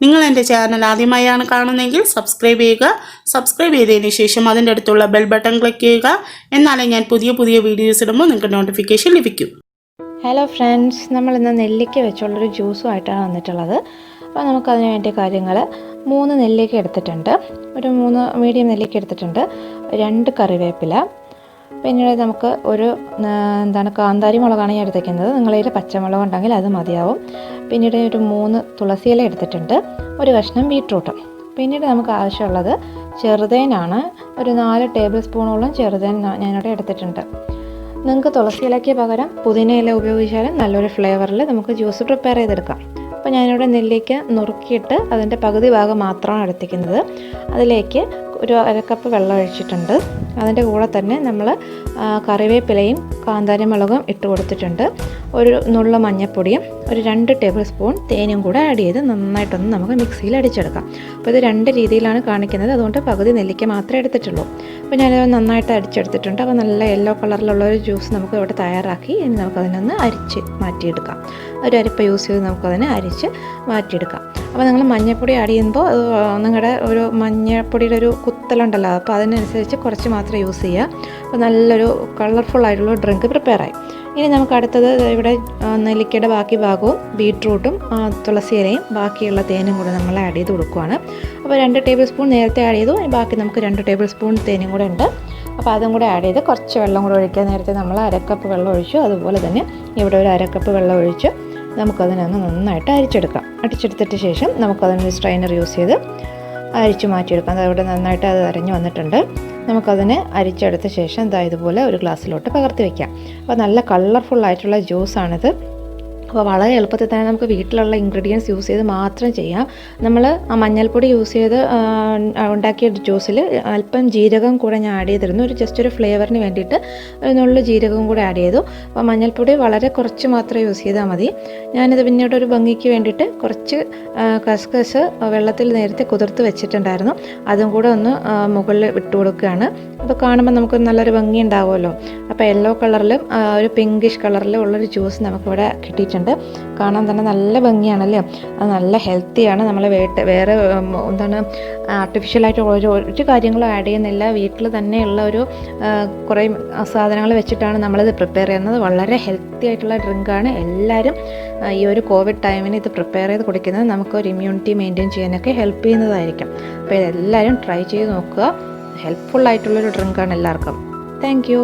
നിങ്ങൾ എൻ്റെ ചാനൽ ആദ്യമായാണ് കാണുന്നതെങ്കിൽ സബ്സ്ക്രൈബ് ചെയ്യുക. സബ്സ്ക്രൈബ് ചെയ്തതിന് ശേഷം അതിൻ്റെ അടുത്തുള്ള ബെൽ ബട്ടൺ ക്ലിക്ക് ചെയ്യുക. എന്നാലേ ഞാൻ പുതിയ പുതിയ വീഡിയോസ് ഇടുമ്പോൾ നിങ്ങൾക്ക് നോട്ടിഫിക്കേഷൻ ലഭിക്കും. ഹലോ ഫ്രണ്ട്സ്, നമ്മളിന്ന് നെല്ലിക്ക വെച്ചുള്ളൊരു ജ്യൂസുമായിട്ടാണ് വന്നിട്ടുള്ളത്. അപ്പോൾ നമുക്കതിന് വേണ്ടിയ കാര്യങ്ങൾ 3 നെല്ലിക്ക എടുത്തിട്ടുണ്ട്, ഒരു 3 മീഡിയം നെല്ലിക്ക എടുത്തിട്ടുണ്ട്, 2 കറിവേപ്പില, പിന്നീട് നമുക്ക് ഒരു കാന്താരി മുളകാണ് ഞാൻ എടുത്തിരിക്കുന്നത്. നിങ്ങളതിൽ പച്ചമുളക് ഉണ്ടെങ്കിൽ അത് മതിയാവും. പിന്നീട് ഒരു 3 തുളസിയില എടുത്തിട്ടുണ്ട്, ഒരു കഷ്ണം ബീട്രൂട്ടും. പിന്നീട് നമുക്ക് ആവശ്യമുള്ളത് ചെറുതേനാണ്. ഒരു 4 ടേബിൾ സ്പൂണോളം ചെറുതേൻ ഞാനിവിടെ എടുത്തിട്ടുണ്ട്. നിങ്ങൾക്ക് തുളസിയിലയ്ക്ക് പകരം പുതിന ഇല ഉപയോഗിച്ചാലും നല്ലൊരു ഫ്ലേവറിൽ നമുക്ക് ജ്യൂസ് പ്രിപ്പയർ ചെയ്തെടുക്കാം. അപ്പോൾ ഞാനിവിടെ നെല്ലിക്ക നുറുക്കിയിട്ട് അതിൻ്റെ പകുതി ഭാഗം മാത്രമാണ് എടുത്തിരിക്കുന്നത്. അതിലേക്ക് ഒരു 1/2 കപ്പ് വെള്ളം ഒഴിച്ചിട്ടുണ്ട്. അതിൻ്റെ കൂടെ തന്നെ നമ്മൾ കറിവേപ്പിലയും കാന്താരി മുളകും ഇട്ട് കൊടുത്തിട്ടുണ്ട്. ഒരു നുള്ള മഞ്ഞൾപ്പൊടിയും ഒരു 2 ടേബിൾ സ്പൂൺ തേനും കൂടെ ആഡ് ചെയ്ത് നന്നായിട്ടൊന്ന് നമുക്ക് മിക്സിയിൽ അടിച്ചെടുക്കാം. അപ്പോൾ ഇത് 2 രീതിയിലാണ് കാണിക്കുന്നത്, അതുകൊണ്ട് പകുതി നെല്ലിക്ക മാത്രമേ എടുത്തിട്ടുള്ളൂ. അപ്പോൾ ഞാനത് നന്നായിട്ട് അടിച്ചെടുത്തിട്ടുണ്ട്. അപ്പോൾ നല്ല യെല്ലോ കളറിലുള്ളൊരു ജ്യൂസ് നമുക്ക് ഇവിടെ തയ്യാറാക്കി ഇനി നമുക്കതിനൊന്ന് അരിച്ച് മാറ്റിയെടുക്കാം. ഒരു അരിപ്പ യൂസ് ചെയ്ത് നമുക്കതിനെ അരിച്ച് മാറ്റിയെടുക്കാം. അപ്പോൾ നിങ്ങൾ മഞ്ഞൾപ്പൊടി ആഡ് ചെയ്യുമ്പോൾ നിങ്ങളുടെ ഒരു മഞ്ഞൾപ്പൊടിയുടെ ഒരു കുത്തലുണ്ടല്ലോ, അപ്പോൾ അതിനനുസരിച്ച് കുറച്ച് മാത്രം യൂസ് ചെയ്യുക. അപ്പോൾ നല്ലൊരു കളർഫുള്ളായിട്ടുള്ള ഡ്രിങ്ക് പ്രിപ്പയറായി. ഇനി നമുക്ക് അടുത്തത് ഇവിടെ നെല്ലിക്കയുടെ ബാക്കി ഭാഗവും ബീട്രൂട്ടും തുളസിയിലയും ബാക്കിയുള്ള തേനും കൂടെ നമ്മൾ ആഡ് ചെയ്ത് കൊടുക്കുകയാണ്. അപ്പോൾ 2 ടേബിൾ സ്പൂൺ നേരത്തെ ആഡ് ചെയ്തു, ബാക്കി നമുക്ക് 2 ടേബിൾ സ്പൂൺ തേനും കൂടെ ഉണ്ട്. അപ്പോൾ അതും കൂടെ ആഡ് ചെയ്ത് കുറച്ച് വെള്ളം കൂടെ ഒഴിക്കുക. നേരത്തെ നമ്മൾ 1/2 കപ്പ് വെള്ളം ഒഴിച്ചു, അതുപോലെ തന്നെ ഇവിടെ ഒരു 1/2 കപ്പ് വെള്ളം ഒഴിച്ച് നമുക്കതിനൊന്ന് നന്നായിട്ട് അരിച്ചെടുക്കാം. അടിച്ചെടുത്തിട്ട് ശേഷം നമുക്കതിനൊരു സ്ട്രെയിനർ യൂസ് ചെയ്ത് അരിച്ച് മാറ്റിയെടുക്കാം. അതവിടെ നന്നായിട്ട് അത് അരഞ്ഞു വന്നിട്ടുണ്ട്. നമുക്കതിനെ അരിച്ചെടുത്ത ശേഷം ഇതുപോലെ ഒരു ഗ്ലാസ്സിലോട്ട് പകർത്തി വയ്ക്കാം. അപ്പോൾ നല്ല കളർഫുള്ളായിട്ടുള്ള ജ്യൂസാണിത്. അപ്പോൾ വളരെ എളുപ്പത്തിൽ തന്നെ നമുക്ക് വീട്ടിലുള്ള ഇൻഗ്രീഡിയൻസ് യൂസ് ചെയ്ത് മാത്രം ചെയ്യാം. നമ്മൾ ആ മഞ്ഞൾപ്പൊടി യൂസ് ചെയ്ത് ഉണ്ടാക്കിയ ജ്യൂസിൽ അല്പം ജീരകം കൂടെ ഞാൻ ആഡ് ചെയ്തിരുന്നു, ജസ്റ്റ് ഒരു ഫ്ലേവറിന് വേണ്ടിയിട്ട് ഒരു നുള്ളു ജീരകം കൂടെ ആഡ് ചെയ്തു. അപ്പോൾ മഞ്ഞൾപ്പൊടി വളരെ കുറച്ച് മാത്രം യൂസ് ചെയ്താൽ മതി. ഞാനിത് പിന്നീട് ഒരു ഭംഗിക്ക് വേണ്ടിയിട്ട് കുറച്ച് കസ്കസ് വെള്ളത്തിൽ നേരത്തെ കുതിർത്ത് വെച്ചിട്ടുണ്ടായിരുന്നു, അതും കൂടെ ഒന്ന് മുകളിൽ ഇട്ട് കൊടുക്കുകയാണ്. അപ്പോൾ കാണുമ്പോൾ നമുക്ക് നല്ലൊരു ഭംഗി ഉണ്ടാവുമല്ലോ. അപ്പോൾ യെല്ലോ കളറിലും ഒരു പിങ്കിഷ് കളറിലും ഉള്ളൊരു ജ്യൂസ് നമുക്കിവിടെ കിട്ടിയിട്ടുണ്ട്. കാണാൻ തന്നെ നല്ല ഭംഗിയാണല്ലേ. അത് നല്ല ഹെൽത്തിയാണ്. നമ്മൾ വേറെ ആർട്ടിഫിഷ്യലായിട്ട് ഒരു കാര്യങ്ങളും ആഡ് ചെയ്യുന്നില്ല. വീട്ടിൽ തന്നെയുള്ള ഒരു കുറേ സാധനങ്ങൾ വെച്ചിട്ടാണ് നമ്മളിത് പ്രിപ്പയർ ചെയ്യുന്നത്. വളരെ ഹെൽത്തി ആയിട്ടുള്ള ഡ്രിങ്കാണ്. എല്ലാവരും ഈ ഒരു കോവിഡ് ടൈമിന് ഇത് പ്രിപ്പയർ ചെയ്ത് കുടിക്കുന്നത് നമുക്കൊരു ഇമ്മ്യൂണിറ്റി മെയിൻറ്റെയിൻ ചെയ്യാനൊക്കെ ഹെൽപ്പ് ചെയ്യുന്നതായിരിക്കും. അപ്പോൾ ഇതെല്ലാവരും ട്രൈ ചെയ്ത് നോക്കുക. ഹെൽപ്ഫുള്ളായിട്ടുള്ളൊരു ഡ്രിങ്കാണ് എല്ലാവർക്കും. Thank you.